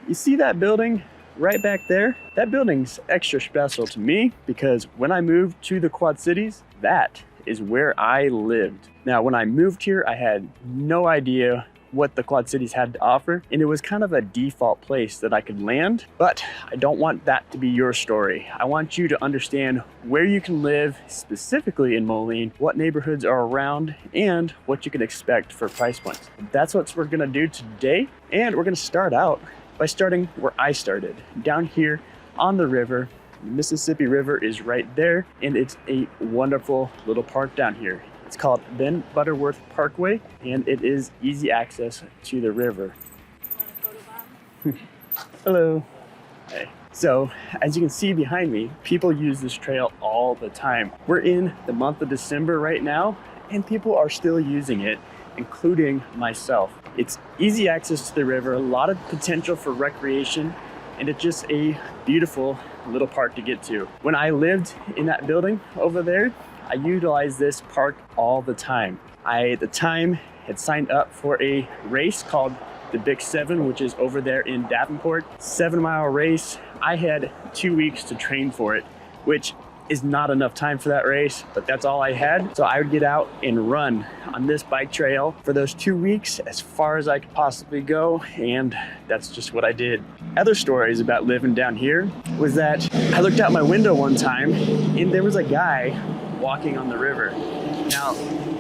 You see that building right back there? That building's extra special to me because when I moved to the Quad Cities, that is where I lived. Now, when I moved here, I had no idea what the Quad Cities had to offer, and it was kind of a default place that I could land, but I don't want that to be your story. I want you to understand where you can live specifically in Moline, what neighborhoods are around, and what you can expect for price points. That's what we're gonna do today, and we're gonna start out by starting where I started, down here on the river. The Mississippi River is right there, and it's a wonderful little park down here. It's called Ben Butterworth Parkway, and it is easy access to the river. Hello. Hey. So, as you can see behind me, people use this trail all the time. We're in the month of December right now, and people are still using it, including myself. It's easy access to the river, a lot of potential for recreation, and it's just a beautiful little park to get to. When I lived in that building over there, I utilized this park all the time. I, at the time, had signed up for a race called the Big 7, which is over there in Davenport. 7-mile race. I had 2 weeks to train for it, which is not enough time for that race, but that's all I had. So I would get out and run on this bike trail for those 2 weeks as far as I could possibly go, and that's just what I did. Other stories about living down here was that I looked out my window one time and there was a guy walking on the river. Now,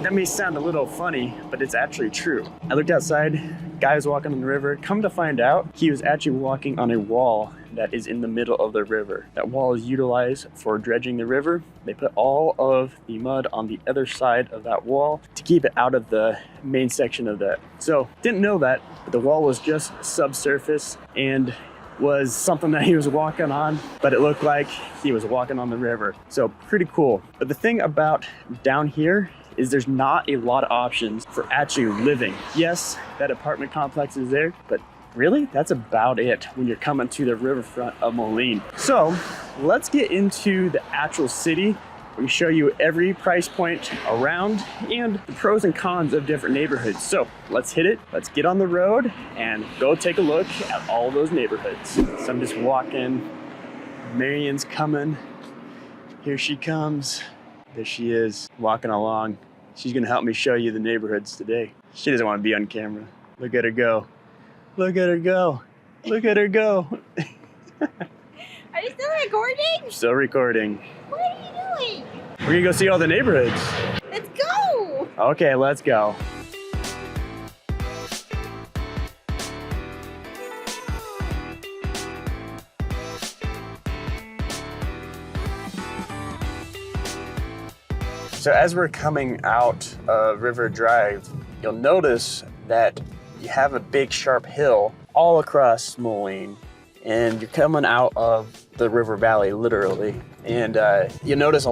that may sound a little funny, but it's actually true. I looked outside, guy was walking on the river. Come to find out, he was actually walking on a wall that is in the middle of the river. That wall is utilized for dredging the river. They put all of the mud on the other side of that wall to keep it out of the main section of that. So, didn't know that, but the wall was just subsurface and was something that he was walking on, but it looked like he was walking on the river. So pretty cool. But the thing about down here is there's not a lot of options for actually living. Yes, that apartment complex is there, but really, that's about it when you're coming to the riverfront of Moline. So let's get into the actual city. We show you every price point around and the pros and cons of different neighborhoods. So let's hit it. Let's get on the road and go take a look at all those neighborhoods. So I'm just walking. Marion's coming. Here she comes. There she is, walking along. She's gonna help me show you the neighborhoods today. She doesn't want to be on camera. Look at her go. Look at her go. Look at her go. Are you still recording? Still recording. What are you doing? We're gonna go see all the neighborhoods. Let's go! Okay, let's go. So as we're coming out of River Drive, you'll notice that you have a big sharp hill all across Moline, and you're coming out of the river valley, literally. And you notice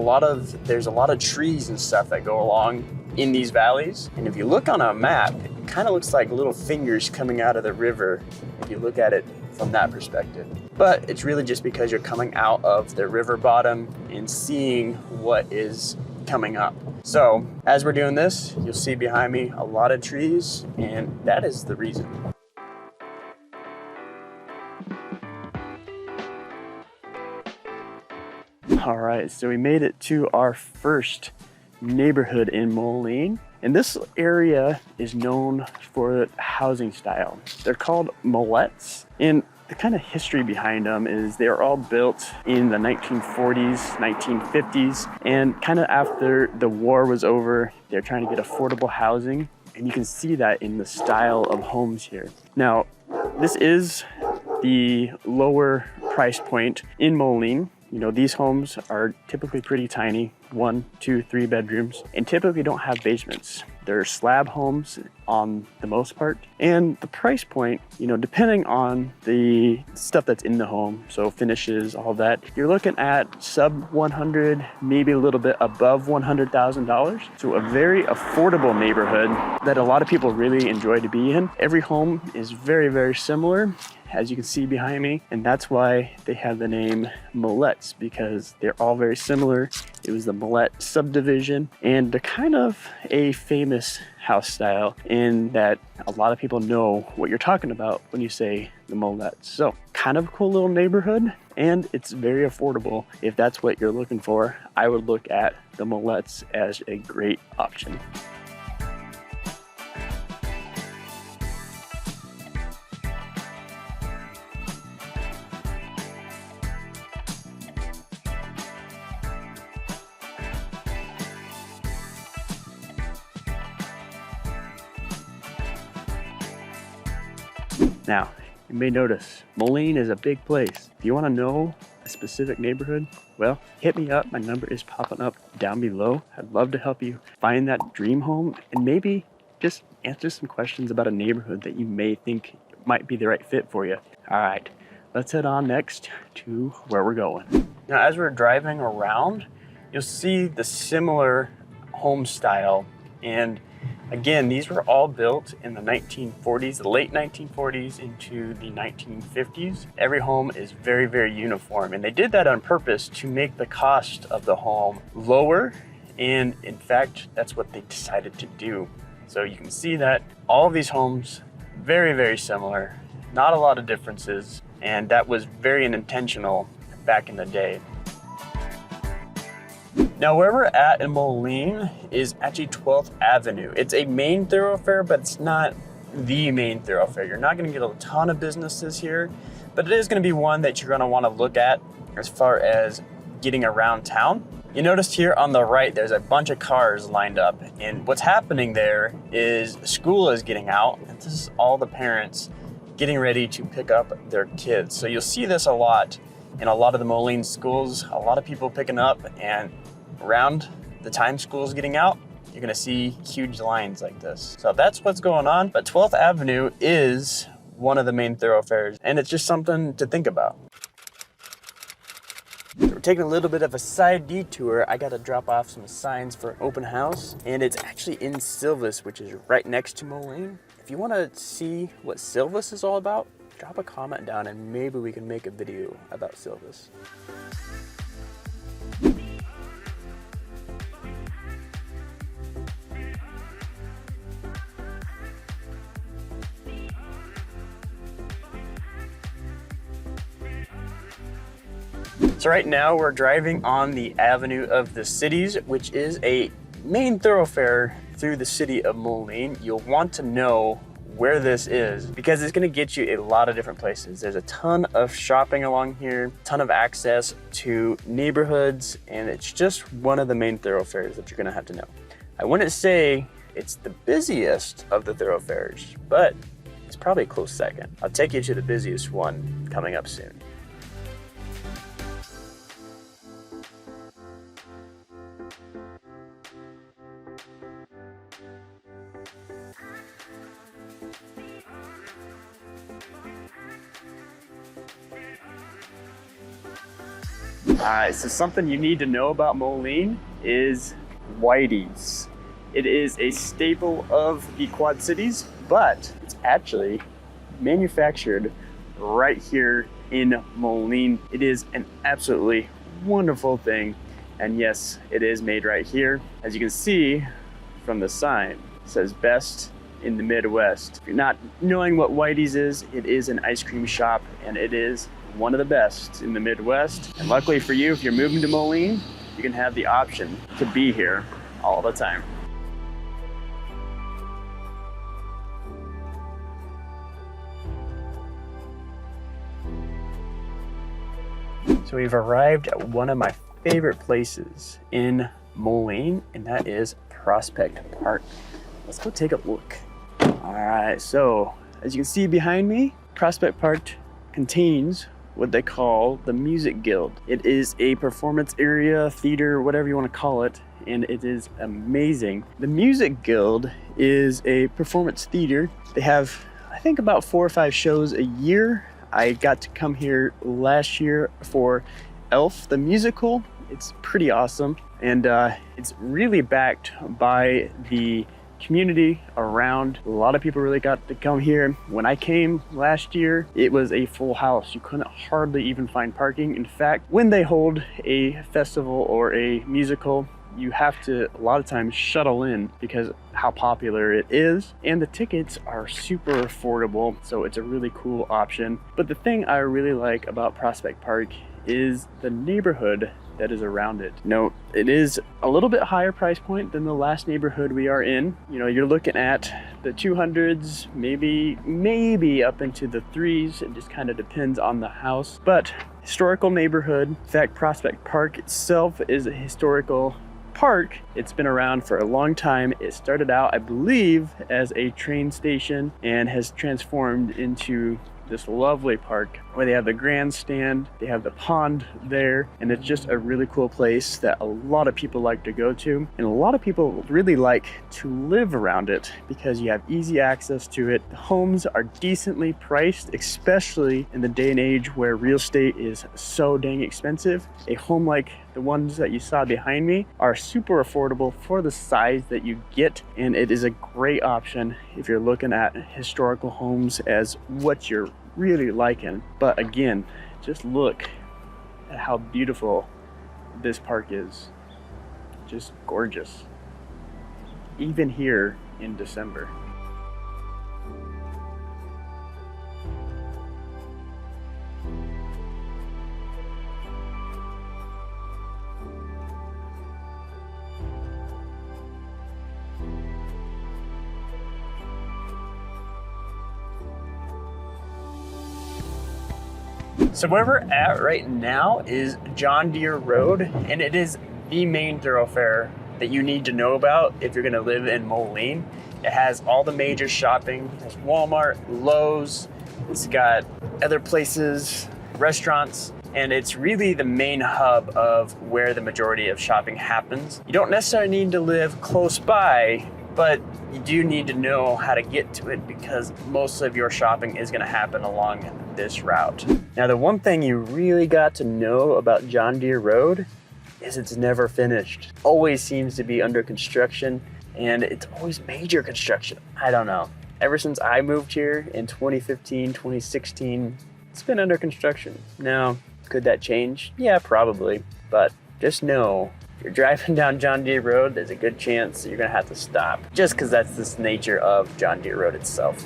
there's a lot of trees and stuff that go along in these valleys. And if you look on a map, it kind of looks like little fingers coming out of the river if you look at it from that perspective. But it's really just because you're coming out of the river bottom and seeing what is coming up. So as we're doing this, you'll see behind me a lot of trees, and that is the reason. All right, so we made it to our first neighborhood in Moline, and this area is known for housing style. They're called molettes, and the kind of history behind them is they were all built in the 1940s, 1950s, and kind of after the war was over, they're trying to get affordable housing, and you can see that in the style of homes here. Now, this is the lower price point in Moline. You know, these homes are typically pretty tiny, 1, 2, 3 bedrooms, and typically don't have basements. They're slab homes on the most part. And the price point, you know, depending on the stuff that's in the home, so finishes, all that, you're looking at sub 100, maybe a little bit above $100,000. So a very affordable neighborhood that a lot of people really enjoy to be in. Every home is very, very similar, as you can see behind me, and that's why they have the name molettes, because they're all very similar. It was the Molette subdivision, and they're kind of a famous house style, in that a lot of people know what you're talking about when you say the Molettes. So kind of a cool little neighborhood, and it's very affordable. If that's what you're looking for, I would look at the Molettes as a great option. Now, you may notice Moline is a big place. If you want to know a specific neighborhood, well, hit me up. My number is popping up down below. I'd love to help you find that dream home and maybe just answer some questions about a neighborhood that you may think might be the right fit for you. All right, let's head on next to where we're going. Now, as we're driving around, you'll see the similar home style. And again, these were all built in the 1940s, the late 1940s into the 1950s. Every home is very, very uniform. And they did that on purpose to make the cost of the home lower. And in fact, that's what they decided to do. So you can see that all of these homes, very, very similar, not a lot of differences. And that was very intentional back in the day. Now, where we're at in Moline is actually 12th Avenue. It's a main thoroughfare, but it's not the main thoroughfare. You're not going to get a ton of businesses here, but it is going to be one that you're going to want to look at as far as getting around town. You noticed here on the right, there's a bunch of cars lined up, and what's happening there is school is getting out, and this is all the parents getting ready to pick up their kids. So you'll see this a lot in a lot of the Moline schools, a lot of people picking up, and around the time school's getting out, you're gonna see huge lines like this. So that's what's going on, but 12th Avenue is one of the main thoroughfares, and it's just something to think about. So we're taking a little bit of a side detour. I gotta drop off some signs for an open house, and it's actually in Silvis, which is right next to Moline. If you wanna see what Silvis is all about, drop a comment down and maybe we can make a video about Silvis. So right now we're driving on the Avenue of the Cities, which is a main thoroughfare through the city of Moline. You'll want to know where this is because it's going to get you a lot of different places. There's a ton of shopping along here, ton of access to neighborhoods, and it's just one of the main thoroughfares that you're going to have to know. I wouldn't say it's the busiest of the thoroughfares, but it's probably a close second. I'll take you to the busiest one coming up soon. Alright, so something you need to know about Moline is Whitey's. It is a staple of the Quad Cities, but it's actually manufactured right here in Moline. It is an absolutely wonderful thing, and yes, it is made right here. As you can see from the sign, it says best in the Midwest. If you're not knowing what Whitey's is, it is an ice cream shop, and it is one of the best in the Midwest. And luckily for you, if you're moving to Moline, you can have the option to be here all the time. So we've arrived at one of my favorite places in Moline, and that is Prospect Park. Let's go take a look. All right, so as you can see behind me, Prospect Park contains what they call the Music Guild. It is a performance area, theater, whatever you want to call it, and it is amazing. The Music Guild is a performance theater. They have, I think, about 4 or 5 shows a year. I got to come here last year for Elf the Musical. It's pretty awesome, and it's really backed by the community around. A lot of people really got to come here. When I came last year, it was a full house. You couldn't hardly even find parking. In fact, when they hold a festival or a musical, you have to a lot of times shuttle in because how popular it is, and the tickets are super affordable, so it's a really cool option. But the thing I really like about Prospect Park is the neighborhood that is around it. Note, it is a little bit higher price point than the last neighborhood we are in. You know, you're looking at the 200s, maybe up into the 3s. It just kind of depends on the house. But historical neighborhood. In fact, Prospect Park itself is a historical park. It's been around for a long time. It started out, I believe, as a train station and has transformed into this lovely park where they have the grandstand, they have the pond there, and it's just a really cool place that a lot of people like to go to, and a lot of people really like to live around it because you have easy access to it. The homes are decently priced, especially in the day and age where real estate is so dang expensive. A home like the ones that you saw behind me are super affordable for the size that you get, and it is a great option if you're looking at historical homes as what you're really liking. But again, just look at how beautiful this park is. Just gorgeous, even here in December. So where we're at right now is John Deere Road, and it is the main thoroughfare that you need to know about if you're gonna live in Moline. It has all the major shopping. It has Walmart, Lowe's, it's got other places, restaurants, and it's really the main hub of where the majority of shopping happens. You don't necessarily need to live close by, but you do need to know how to get to it because most of your shopping is gonna happen along this route. Now, the one thing you really got to know about John Deere Road is it's never finished. Always seems to be under construction, and it's always major construction. I don't know. Ever since I moved here in 2015, 2016, it's been under construction. Now, could that change? Yeah, probably, but just know if you're driving down John Deere Road, there's a good chance that you're gonna have to stop, just because that's the nature of John Deere Road itself.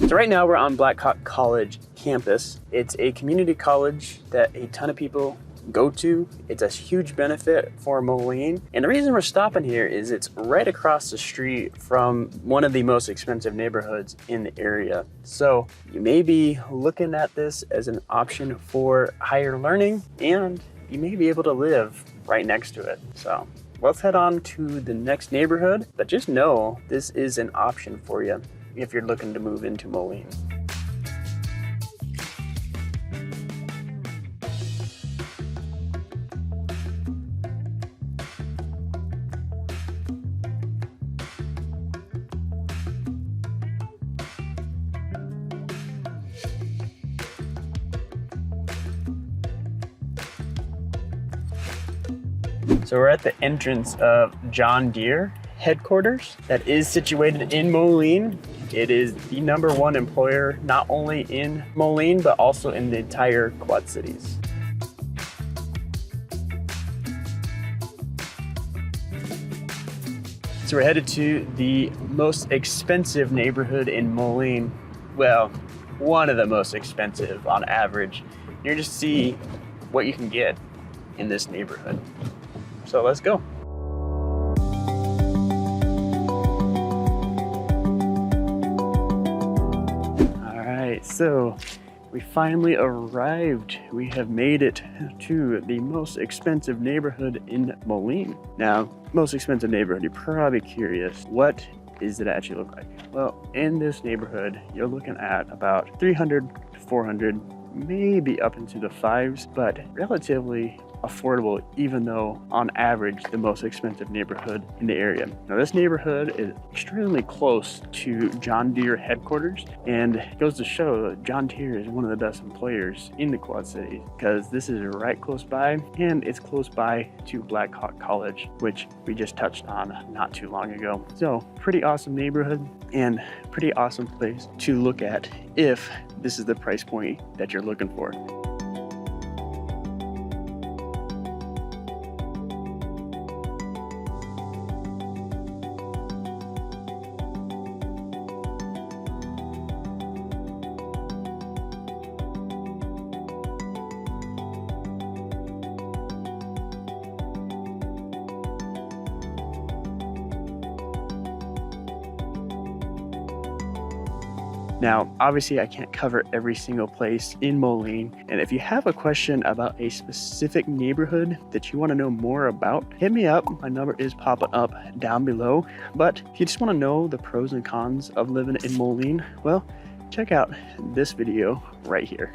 So right now we're on Blackhawk College campus. It's a community college that a ton of people go to. It's a huge benefit for Moline. And the reason we're stopping here is it's right across the street from one of the most expensive neighborhoods in the area. So you may be looking at this as an option for higher learning, and you may be able to live right next to it. So let's head on to the next neighborhood, but just know this is an option for you if you're looking to move into Moline. So we're at the entrance of John Deere headquarters that is situated in Moline. It is the #1 employer, not only in Moline, but also in the entire Quad Cities. So we're headed to the most expensive neighborhood in Moline. Well, one of the most expensive on average. You're just see what you can get in this neighborhood. So let's go. All right, so we finally arrived. We have made it to the most expensive neighborhood in Moline. Now, most expensive neighborhood, you're probably curious, what does it actually look like? Well, in this neighborhood, you're looking at about 300 to 400, maybe up into the 5s, but relatively affordable, even though on average the most expensive neighborhood in the area. Now this neighborhood is extremely close to John Deere headquarters, and it goes to show that John Deere is one of the best employers in the Quad Cities because this is right close by, and it's close by to Black Hawk College, which we just touched on not too long ago. So pretty awesome neighborhood and pretty awesome place to look at if this is the price point that you're looking for. Now, obviously I can't cover every single place in Moline, and if you have a question about a specific neighborhood that you want to know more about, hit me up. My number is popping up down below. But if you just want to know the pros and cons of living in Moline, well, check out this video right here.